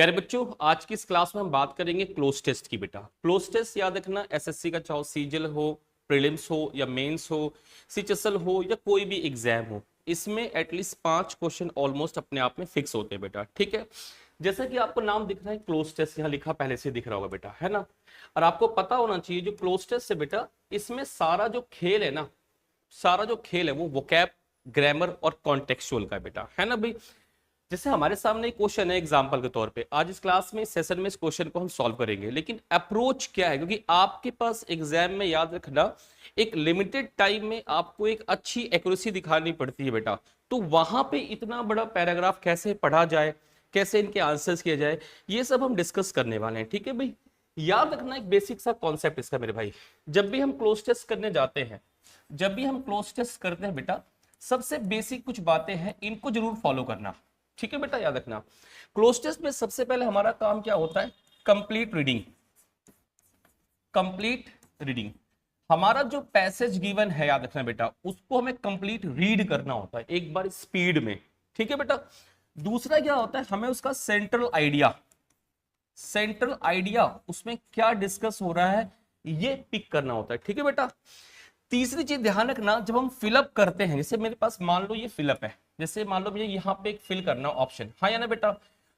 प्यारे बच्चों, आज की इस क्लास में हम बात करेंगे क्लोज टेस्ट की। बेटा क्लोज टेस्ट याद रखना, एसएससी का चाहे सीजल हो, प्रीलिम्स हो या मेंस हो, सीएचएसएल हो या कोई भी एग्जाम हो, इसमें एटलीस्ट 5 क्वेश्चन ऑलमोस्ट अपने आप में फिक्स होते हैं बेटा। ठीक है, जैसा कि आपको नाम दिख रहा है क्लोज टेस्ट, यहाँ लिखा पहले से दिख रहा होगा बेटा, है ना। और आपको पता होना चाहिए जो क्लोज टेस्ट है बेटा, इसमें सारा जो खेल है ना, सारा जो खेल है वो वोकैब, ग्रामर और कॉन्टेक्चुअल का है बेटा, है ना भाई। जैसे हमारे सामने एक क्वेश्चन है एग्जांपल के तौर पे, आज इस क्लास में, इस सेशन में इस क्वेश्चन को हम सॉल्व करेंगे, लेकिन अप्रोच क्या है, क्योंकि आपके पास एग्जाम में याद रखना एक लिमिटेड टाइम में आपको एक अच्छी एक्यूरेसी दिखानी पड़ती है बेटा। तो वहां पे इतना बड़ा पैराग्राफ कैसे पढ़ा जाए, कैसे इनके आंसर्स किए जाए, ये सब हम डिस्कस करने वाले हैं। ठीक है भाई, याद रखना एक बेसिक सा कॉन्सेप्ट इसका मेरे भाई। जब भी हम क्लोज टेस्ट करने जाते हैं, जब भी हम क्लोज टेस्ट करते हैं बेटा, सबसे बेसिक कुछ बातें हैं, इनको जरूर फॉलो करना। ठीक है बेटा, याद रखना क्लोज टेस्ट में सबसे पहले हमारा काम क्या होता है, कंप्लीट रीडिंग। कंप्लीट रीडिंग, हमारा जो पैसेज गिवन है याद रखना बेटा, उसको हमें कंप्लीट रीड करना होता है एक बार स्पीड में। ठीक है बेटा, दूसरा क्या होता है, हमें उसका सेंट्रल आइडिया, सेंट्रल आइडिया उसमें क्या डिस्कस हो रहा है ये पिक करना होता है। ठीक है बेटा, तीसरी चीज ध्यान रखना, जब हम फिलअप करते हैं, जैसे मेरे पास मान लो ये फिलअप है, जैसे मान लो मुझे यहाँ पे एक फिल करना ऑप्शन, हाँ या ना बेटा,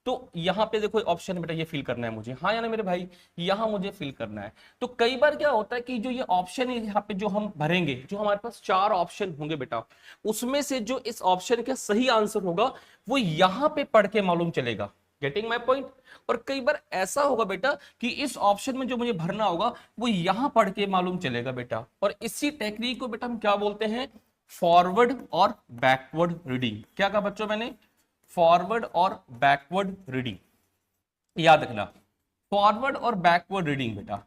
तो यहाँ पे देखो ऑप्शन है बेटा, ये फिल करना है मुझे, हाँ या ना मेरे भाई, यहाँ मुझे फिल करना है। तो कई बार क्या होता है कि जो ये ऑप्शन है यहाँ पे जो हम भरेंगे, जो हमारे पास 4 ऑप्शन होंगे बेटा, उसमें से जो इस ऑप्शन का सही आंसर होगा वो यहाँ पे पढ़ के मालूम चलेगा। Getting my point. और कई बार ऐसा होगा बेटा कि इस ऑप्शन में जो मुझे भरना होगा वो यहां पढ़ के मालूम चलेगा बेटा। और इसी टेक्निक को बेटा हम क्या बोलते हैं, फॉरवर्ड और बैकवर्ड रीडिंग। क्या कहा बच्चों मैंने, फॉरवर्ड और बैकवर्ड रीडिंग। याद रखना, फॉरवर्ड और बैकवर्ड रीडिंग बेटा।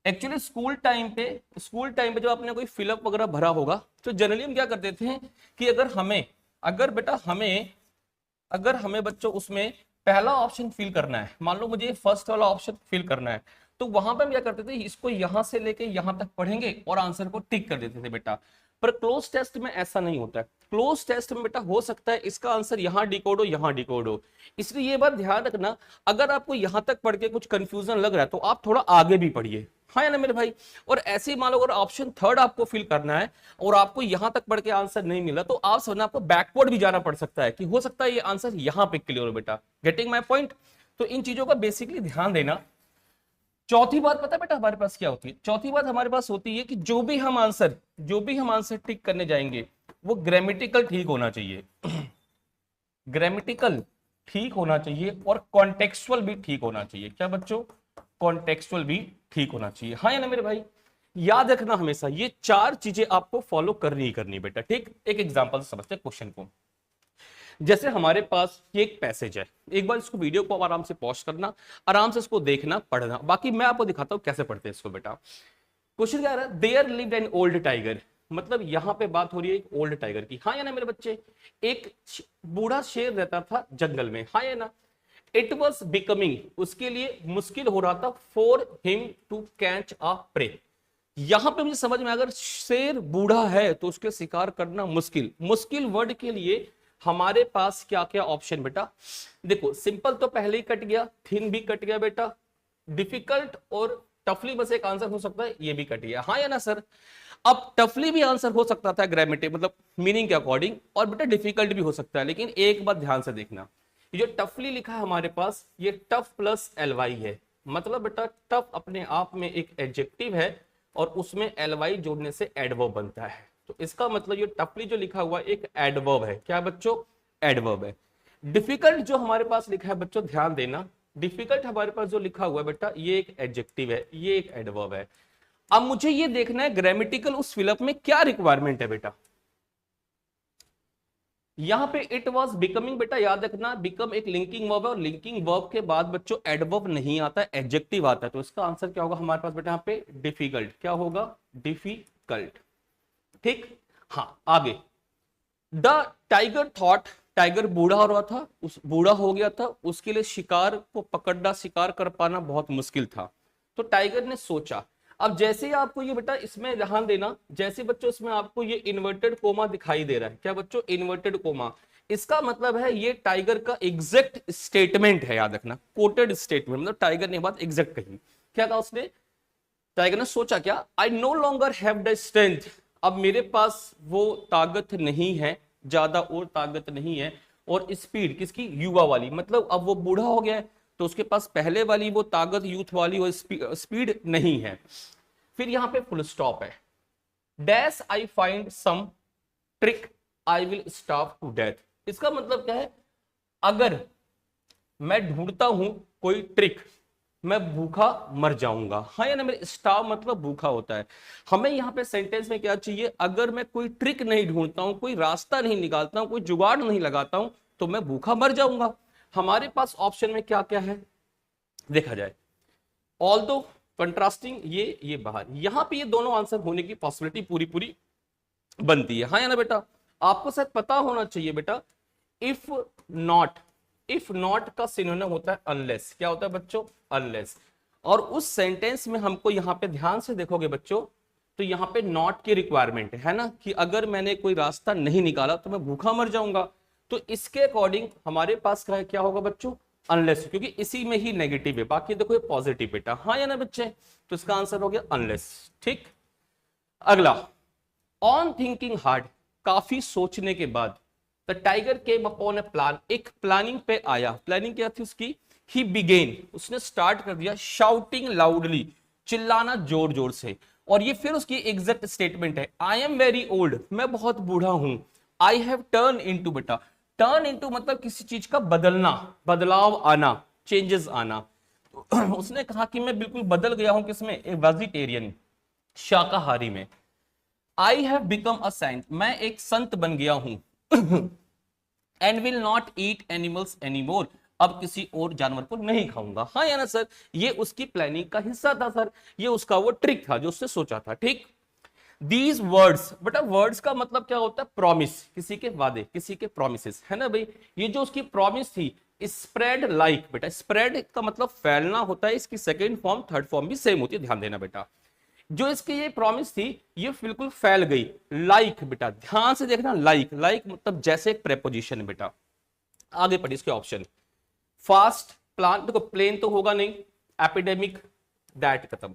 एक्चुअली स्कूल टाइम पे जब आपने कोई फिलअप वगैरह भरा होगा, तो जनरली हम क्या कर देते हैं कि अगर हमें बच्चों उसमें पहला ऑप्शन फिल करना है, मान लो मुझे फर्स्ट वाला ऑप्शन फिल करना है, तो वहां पर हम क्या करते थे, इसको यहां से लेके यहां तक पढ़ेंगे और आंसर को टिक कर देते थे बेटा। पर क्लोज टेस्ट में ऐसा नहीं होता है। क्लोज टेस्ट में बेटा हो सकता है इसका आंसर यहां डिकोड हो, यहां डिकोड हो। इसलिए ये बात ध्यान रखना, अगर आपको यहां तक पढ़ के कुछ कंफ्यूजन लग रहा है तो आप थोड़ा आगे भी पढ़िए, हाँ या ना मेरे भाई। और ऐसे ही मान लो अगर ऑप्शन थर्ड आपको फिल करना है और आपको यहां तक पढ़ के आंसर नहीं मिला, तो आप समझना आपको बैकवर्ड भी जाना पड़ सकता है, कि हो सकता है ये आंसर यहां पे क्लियर हो बेटा। Getting my point. तो इन चीजों का बेसिकली ध्यान देना। चौथी बात पता है बेटा हमारे पास क्या होती है, चौथी बात हमारे पास होती है कि जो भी हम आंसर टिक करने जाएंगे वो ग्रामेटिकल ठीक होना चाहिए। ग्रामेटिकल ठीक होना चाहिए और कॉन्टेक्सुअल भी ठीक होना चाहिए। क्या बच्चों, कॉन्टेक्सुअल भी ठीक होना चाहिए, हाँ या ना मेरे भाई। याद रखना हमेशा ये 4 चीजें आपको फॉलो करनी ही करनी बेटा। ठीक, एक एग्जांपल समझते हैं क्वेश्चन को। जैसे हमारे पास ये एक पैसेज है, एक बार इसको वीडियो को आराम से पॉज करना, आराम से इसको देखना, पढ़ना, बाकी मैं आपको दिखाता हूं कैसे पढ़ते हैं इसको बेटा। क्वेश्चन क्या है, there lived an old tiger, मतलब यहां पे बात हो रही है एक ओल्ड टाइगर की, हाँ या ना मेरे बच्चे। एक बूढ़ा शेर रहता था जंगल में, हाँ या ना। इट वॉज बिकमिंग, उसके लिए मुश्किल हो रहा था, for him to catch a prey. यहां पे मुझे समझ में, अगर शेर बूढ़ा है तो उसके शिकार करना मुश्किल। मुश्किल वर्ड के लिए हमारे पास क्या क्या ऑप्शन बेटा, देखो सिंपल तो पहले ही कट गया, थिन भी कट गया बेटा, डिफिकल्ट और टफली बस एक आंसर हो सकता है, ये भी कट गया, हाँ या ना सर। अब टफली भी आंसर हो सकता था ग्रामेटिक मतलब मीनिंग के अकॉर्डिंग, और बेटा डिफिकल्ट भी हो सकता है। लेकिन एक बात ध्यान से देखना, ये जो टफली लिखा है हमारे पास, ये टफ प्लस एलवाई है, मतलब बेटा टफ अपने आप में एक एडजेक्टिव है और उसमें एलवाई जोड़ने से एडवर्ब बनता है। तो इसका मतलब ये टफली जो लिखा हुआ एक एडवर्ब है। क्या बच्चों, एडवर्ब है। डिफिकल्ट जो हमारे पास लिखा है बच्चों, ध्यान देना, डिफिकल्ट हमारे पास जो लिखा हुआ है बेटा, ये एक एडजेक्टिव है, ये एक एडवर्ब है। अब मुझे ये देखना है ग्रामेटिकल उस फिलअप में क्या रिक्वायरमेंट है बेटा। यहां पे इट वाज बिकमिंग बेटा, याद रखना बिकम एक लिंकिंग वर्ब है और लिंकिंग वर्ब के बाद बच्चों एडवर्ब नहीं आता, एडजेक्टिव आता है। तो इसका आंसर क्या होगा हमारे पास बेटा, यहाँ पे डिफिकल्ट। क्या होगा, डिफिकल्ट। ठीक, हाँ आगे। द टाइगर थॉट, टाइगर बूढ़ा हो रहा था, उस बूढ़ा हो गया था, उसके लिए शिकार को पकड़ना, शिकार कर पाना बहुत मुश्किल था। तो टाइगर ने सोचा। अब जैसे ही आपको ये बेटा इसमें ध्यान देना, जैसे बच्चों इसमें आपको ये इन्वर्टेड कोमा दिखाई दे रहा है, क्या बच्चों, इन्वर्टेड कोमा, इसका मतलब है ये टाइगर का एग्जैक्ट स्टेटमेंट है, याद रखना, कोटेड स्टेटमेंट, मतलब टाइगर ने बात एग्जैक्ट कही। क्या कहा उसने? टाइगर ने सोचा क्या, I know longer have the strength, अब मेरे पास वो ताकत नहीं है, ज्यादा और ताकत नहीं है, और स्पीड किसकी, युवा वाली, मतलब अब वो बूढ़ा हो गया है तो उसके पास पहले वाली वो ताकत यूथ वाली वो स्पीड नहीं है। फिर यहां पे फुल स्टॉप है, dash I find some trick I will starve to death. इसका मतलब क्या है, अगर मैं ढूंढता हूं कोई ट्रिक, मैं भूखा मर जाऊंगा। हाँ या ना मेरे, स्टार्व मतलब भूखा होता है। हमें यहां पे सेंटेंस में क्या चाहिए, अगर मैं कोई ट्रिक नहीं ढूंढता हूं, कोई रास्ता नहीं निकालता हूं, कोई जुगाड़ नहीं लगाता हूं, तो मैं भूखा मर जाऊंगा। हमारे पास ऑप्शन में क्या क्या है देखा जाए, ऑल्दो, कंट्रास्टिंग, ये बाहर, यहां पे ये दोनों आंसर होने की पॉसिबिलिटी पूरी पूरी बनती है। हाँ या ना बेटा, आपको शायद पता होना चाहिए बेटा, इफ नॉट, इफ नॉट का सिनोनिम होता है अनलेस। क्या होता है बच्चों, अनलेस। और उस सेंटेंस में हमको यहां पे ध्यान से देखोगे बच्चों, तो यहां पे नॉट की रिक्वायरमेंट है ना, कि अगर मैंने कोई रास्ता नहीं निकाला तो मैं भूखा मर जाऊंगा। तो इसके अकॉर्डिंग हमारे पास क्या होगा बच्चों, अनलेस, क्योंकि इसी में ही नेगेटिव है, बाकी देखो ये पॉजिटिव बेटा। हाँ या ना बच्चे, तो इसका आंसर हो गया अनलेस। ठीक, अगला, ऑन थिंकिंग हार्ड, काफी सोचने के बाद, the tiger came upon A plan, एक प्लानिंग पे आया। प्लानिंग क्या थी उसकी, ही बिगेन, उसने स्टार्ट कर दिया, शाउटिंग लाउडली, चिल्लाना जोर जोर से। और ये फिर उसकी एग्जैक्ट स्टेटमेंट है, आई एम वेरी ओल्ड, मैं बहुत बूढ़ा हूं, आई हैव टर्न इनटू, बेटा टर्न इनटू मतलब किसी चीज का बदलना, बदलाव आना, चेंजेस आना। तो उसने कहा कि मैं बिल्कुल बदल गया हूं, किसमें, एक वेजिटेरियन, शाकाहारी में। I have become a saint, मैं एक संत बन गया हूं। And will not eat animals anymore, अब किसी और जानवर को नहीं खाऊंगा। हाँ या ना सर, ये उसकी प्लानिंग का हिस्सा था सर, ये उसका वो ट्रिक था जो उसने सोचा था। ठीक, दीज वर्ड्स, बेटा वर्ड्स का मतलब क्या होता है, प्रॉमिस, किसी के वादे, किसी के प्रोमिसेस, है ना भाई। ये जो उसकी प्रॉमिस थी, स्प्रेड लाइक, बेटा स्प्रेड का मतलब फैलना होता है, इसकी सेकेंड फॉर्म थर्ड फॉर्म भी सेम होती है, ध्यान देना बेटा। जो इसकी ये प्रॉमिस थी ये बिल्कुल फैल गई, लाइक बेटा ध्यान से देखना, लाइक, लाइक मतलब जैसे एक प्रेपोजिशन है बेटा। आगे पढ़िए इसके ऑप्शन, फास्ट, प्लान, देखो प्लेन तो होगा नहीं, एपिडेमिक, दैट, खत्म।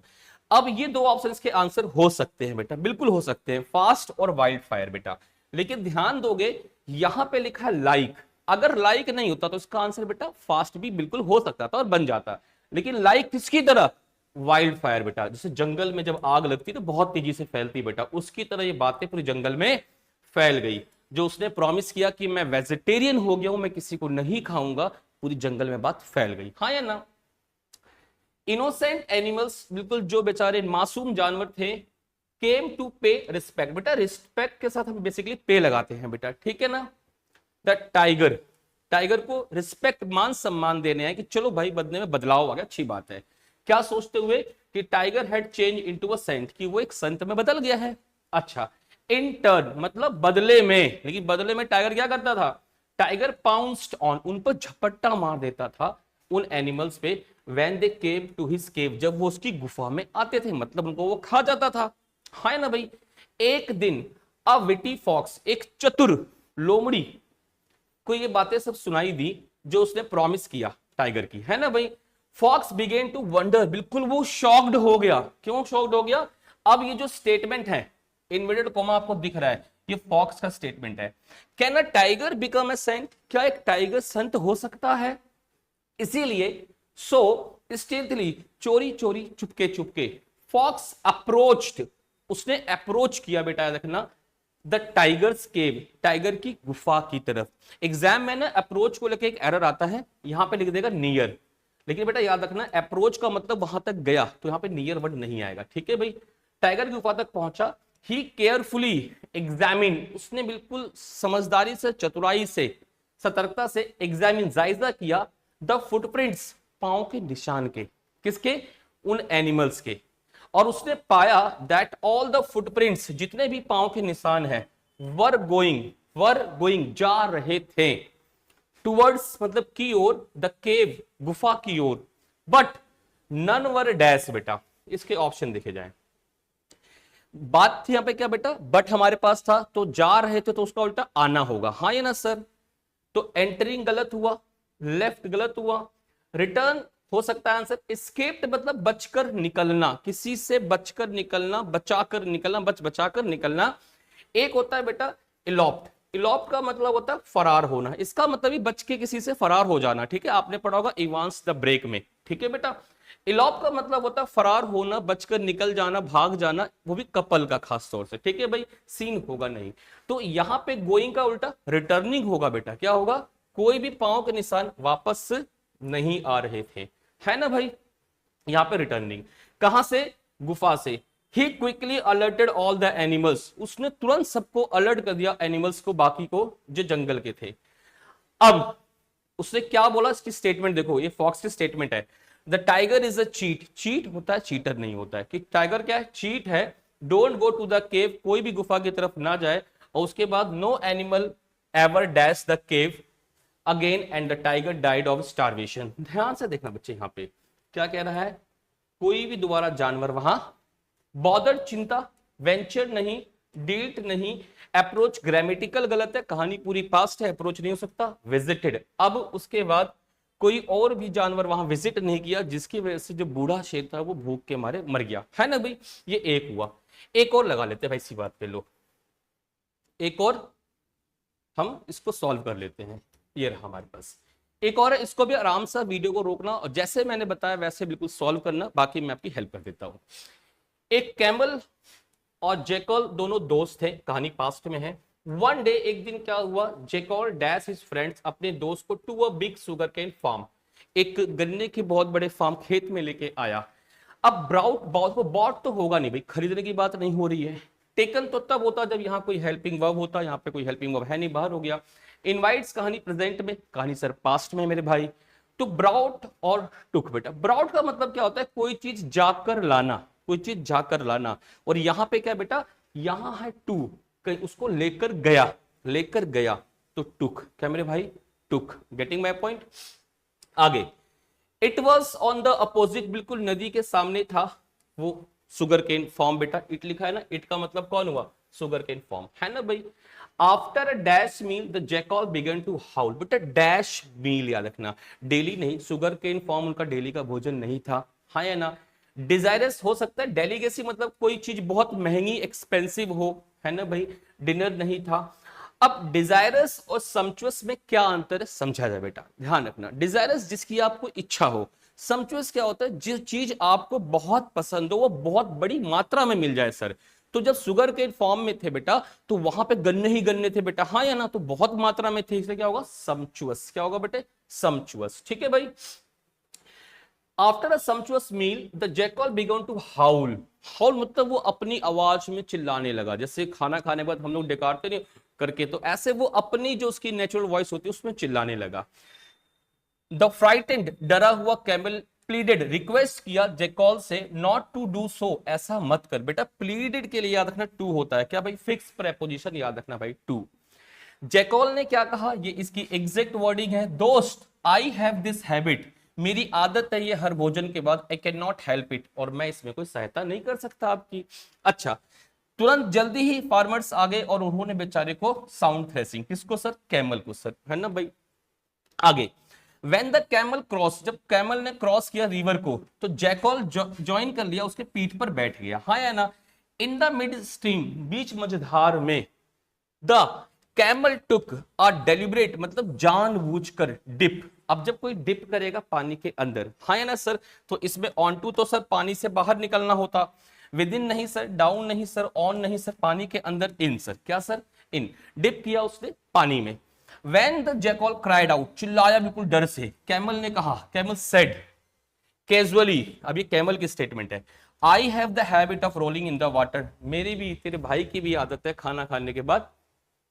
अब ये दो ऑप्शन के आंसर हो सकते हैं बेटा, बिल्कुल हो सकते हैं, फास्ट और वाइल्ड फायर बेटा। लेकिन ध्यान दोगे यहां पे लिखा है लाइक, अगर लाइक नहीं होता तो इसका आंसर बेटा फास्ट भी बिल्कुल हो सकता था और बन जाता, लेकिन लाइक किसकी तरह, वाइल्ड फायर बेटा, जैसे जंगल में जब आग लगती तो बहुत तेजी से फैलती बेटा, उसकी तरह ये बातें पूरी जंगल में फैल गई। जो उसने प्रॉमिस किया कि मैं वेजिटेरियन हो गया हूं, मैं किसी को नहीं खाऊंगा, पूरी जंगल में बात फैल गई। हाँ या ना, इनोसेंट एनिमल्स, बिल्कुल जो बेचारे मासूम जानवर थे, केम टू पे रिस्पेक्ट, बेटा रिस्पेक्ट के साथ हम बेसिकली पे लगाते हैं बेटा, ठीक है ना। द टाइगर, टाइगर को रिस्पेक्ट, मान सम्मान देने हैं कि चलो भाई बदले में बदलाव आ गया, अच्छी बात है। क्या सोचते हुए कि tiger had change into a saint, कि वो एक संत में बदल गया है। अच्छा, इन टर्न मतलब बदले में, लेकिन बदले में टाइगर क्या करता था, टाइगर पाउंस्ड ऑन, उन पर झपट्टा मार देता था उन एनिमल्स पे, when they came to his cave, जब वो उसकी गुफा में आते थे, मतलब उनको वो खा जाता था। है ना भाई। एक दिन अ विटी फॉक्स, एक चतुर लोमड़ी को ये बातें सब सुनाई दी जो उसने प्रॉमिस किया टाइगर की, है ना भाई। फॉक्स बिगेन टू वंडर, बिल्कुल वो शॉक्ड हो गया। क्यों शॉक्ड हो गया, अब ये जो स्टेटमेंट है, इन्वर्टेड कॉमा आपको दिख रहा है, ये फॉक्स का स्टेटमेंट है। Can a tiger become a saint, क्या एक टाइगर संत हो सकता है। इसीलिए सो स्टीलथली, चोरी चोरी, चुपके चुपके, फॉक्स अप्रोच्ड, उसने अप्रोच किया बेटा, देखना, द टाइगर्स केव, टाइगर की गुफा की तरफ। एग्जाम में ना अप्रोच को लेकर एक एरर आता है, यहां पे लिख देगा नियर, लेकिन बेटा याद रखना अप्रोच का मतलब वहां तक गया, तो यहां पे नियर वर्ड नहीं आएगा, ठीक है भाई। टाइगर की गुफा तक पहुंचा, ही केयरफुली एग्जामिन, उसने बिल्कुल समझदारी से, चतुराई से, सतर्कता से एग्जामिन, जायजा किया, द फुटप्रिंट्स, पांव के निशान के, किसके, उन एनिमल्स के। और उसने पाया दैट ऑल द फुटप्रिंट्स, जितने भी पांव के निशान हैं, वर गोइंग, जा रहे थे, टुवर्ड्स मतलब की ओर, द केव, गुफा की ओर, बट नन वर डैश, बेटा इसके ऑप्शन देखे जाए। बात थी यहां पे क्या बेटा, बट हमारे पास था, तो जा रहे थे तो उसका उल्टा आना होगा। हाँ या ना सर, तो एंटरिंग गलत हुआ, लेफ्ट गलत हुआ, रिटर्न हो सकता है आंसर। एस्केप्ड मतलब बचकर निकलना, किसी से बचकर निकलना, बचाकर निकलना, बचाकर निकलना। एक होता है बेटा इलॉप्ट, इलॉप्ट का मतलब होता है फरार होना, इसका मतलब ही बच के किसी से फरार हो जाना, ठीक है, आपने पढ़ा होगा इवांस द ब्रेक में, ठीक है बेटा। इलॉप का मतलब होता है फरार होना, बचकर निकल जाना, भाग जाना, वो भी कपल का खास तौर से, ठीक है भाई, सीन होगा नहीं। तो यहां पे गोइंग का उल्टा रिटर्निंग होगा बेटा, क्या होगा, कोई भी पांव के निशान वापस नहीं आ रहे थे, है ना भाई। यहां पे रिटर्निंग कहां से, गुफा से। He quickly alerted all the animals, उसने तुरंत सबको अलर्ट कर दिया, एनिमल्स को, बाकी को जो जंगल के थे। अब उसने क्या बोला, इसकी स्टेटमेंट देखो, ये फॉक्स की स्टेटमेंट है। The tiger is a cheat, cheat होता है, चीटर नहीं होता है, कि टाइगर क्या है, चीट है। Don't go to the cave, कोई भी गुफा की तरफ ना जाए। और उसके बाद no animal ever dash the cave again and the tiger died of starvation. ध्यान से देखना बच्चे, यहां पे क्या कह रहा है, कोई भी दोबारा जानवर वहां, बॉदर चिंता, वेंचर नहीं, डील्ट नहीं, अप्रोच ग्रामेटिकल गलत है, कहानी पूरी पास्ट है, अप्रोच नहीं हो सकता, विजिटेड। अब उसके बाद कोई और भी जानवर वहां विजिट नहीं किया, जिसकी वजह से जो बूढ़ा शेर था वो भूख के मारे मर गया, है ना भाई। ये एक हुआ। एक और लगा लेते हैं भाई इसी बात पे, लो एक और हम इसको सॉल्व कर लेते हैं। ये रहा हमारे पास एक और है, इसको भी आराम से वीडियो को रोकना और जैसे मैंने बताया वैसे बिल्कुल सॉल्व करना, बाकी मैं आपकी हेल्प कर देता हूं। एक कैमल और जेकल दोनों दोस्त थे, कहानी पास्ट में है। वन डे, एक दिन क्या हुआ, जेकल डैश हिज फ्रेंड्स, अपने दोस्त को to a big sugar cane farm, एक गन्ने के बहुत बड़े फार्म, खेत में लेके आया। अब ब्राउट बॉट तो होगा नहीं भाई, खरीदने की बात नहीं हो रही है। टेकन तो तब होता जब यहां कोई हेल्पिंग वर्ब होता, यहां पे कोई हेल्पिंग वर्ब है नहीं, बाहर हो गया। इनवाइट्स कहानी प्रेजेंट में, कहानी सर पास्ट में मेरे भाई। तो ब्राउट और टुक बेटा, ब्राउट का मतलब क्या होता है, कोई चीज जाकर लाना, कोई चीज जाकर लाना। और यहां पे क्या बेटा, यहां है टू, कहीं उसको लेकर गया, लेकर गया, तो टुक, क्या मेरे भाई, टुक। Getting my point. आगे, it was on the opposite, बिल्कुल नदी के सामने था वो सुगर केन फॉर्म बेटा, इट लिखा है ना, इट का मतलब कौन हुआ, सुगर केन फॉर्म, है ना भाई। After a dash meal the jackal began to howl, बेटा डैश मील याद रखना, डेली नहीं, सुगर केन फॉर्म उनका डेली का भोजन नहीं था, हाँ या ना। डिजायरस हो सकता है, डेलीगेसी मतलब कोई चीज बहुत महंगी एक्सपेंसिव हो, है ना भाई, डिनर नहीं था। अब डिजायरस और सम्चुअस में क्या अंतर है, समझा जाए बेटा, ध्यान रखना। डिजायरस जिसकी आपको इच्छा हो, सम्चुअस क्या होता है, जिस चीज आपको बहुत पसंद हो वो बहुत बड़ी मात्रा में मिल जाए सर। तो जब शुगर के फॉर्म में थे बेटा, तो वहां पे गन्ने ही गन्ने थे बेटा, हाँ या ना, तो बहुत मात्रा में थे, इसलिए क्या होगा, सम्चुअस, क्या होगा बेटे, सम्चुअस, ठीक है भाई। After a sumptuous meal the jackal began to howl, howl मतलब वो अपनी आवाज में चिल्लाने लगा, जैसे खाना खाने के बाद हम लोग डकारते नहीं करके, तो ऐसे वो अपनी जो उसकी नेचुरल वॉइस होती है उसमें चिल्लाने लगा। द फ्राइटेंड, डरा हुआ कैमल प्लीडेड, रिक्वेस्ट किया जैकल से, नॉट टू डू सो, ऐसा मत कर बेटा। प्लीडेड के लिए याद रखना टू होता है, क्या भाई, फिक्स प्रेपोजिशन याद रखना भाई, टू। जैकल ने क्या कहा, ये इसकी एग्जैक्ट वर्डिंग है, दोस्त आई हैव दिस हैबिट, मेरी आदत है ये हर भोजन के बाद, I can not help it, और मैं इसमें कोई सहायता नहीं कर सकता आपकी। अच्छा, तुरंत जल्दी ही फार्मर्स आ गए और उन्होंने बेचारे को साउंड थ्रेसिंग, किसको सर, कैमल को सर, है ना भाई। आगे, When the camel cross, जब कैमल ने क्रॉस किया रिवर को, तो जैकल ज्वाइन कर लिया, उसके पीठ पर बैठ गया, हाँ या ना। इन द मिड स्ट्रीम, बीच मझधार में, the camel took a deliberate मतलब जानबूझकर डिप, अब जब कोई डिप करेगा पानी के अंदर, हाँ या ना सर, तो इसमें ऑन टू तो सर पानी से बाहर निकलना होता, विद इन नहीं सर, डाउन नहीं सर, ऑन नहीं सर, पानी के अंदर, इन सर, क्या सर, इन, डिप किया उसने पानी में। When the jackal cried out, चिल्लाया बिल्कुल डर से, कैमल ने कहा, कैमल सेड कैजुअली, अब ये कैमल की स्टेटमेंट है, I have the habit of rolling in the water, मेरी भी, तेरे भाई की भी आदत है खाना खाने के बाद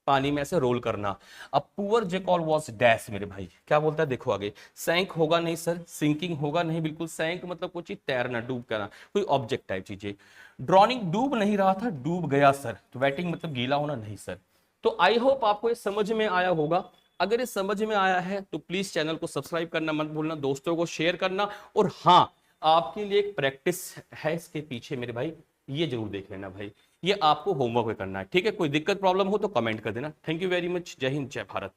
पानी में ऐसे रोल करना। अब पुअर जैकल वॉज डैश, मेरे भाई क्या बोलता है, देखो आगे, सैंक होगा नहीं सर, सिंकिंग होगा नहीं, बिल्कुल सैंक मतलब कोई चीज तैरना, डूब करना, कोई ऑब्जेक्ट टाइप चीजें। ड्रॉनिंग डूब नहीं रहा था, डूब गया सर, तो वेटिंग मतलब गीला होना नहीं सर। तो आई होप आपको ये समझ में आया होगा। अगर ये समझ में आया है तो प्लीज चैनल को सब्सक्राइब करना मत भूलना, दोस्तों को शेयर करना, और हाँ, आपके लिए एक प्रैक्टिस है इसके पीछे मेरे भाई, ये जरूर देख लेना भाई, ये आपको होमवर्क करना है, ठीक है। कोई दिक्कत प्रॉब्लम हो तो कमेंट कर देना। थैंक यू वेरी मच, जय हिंद, जय भारत।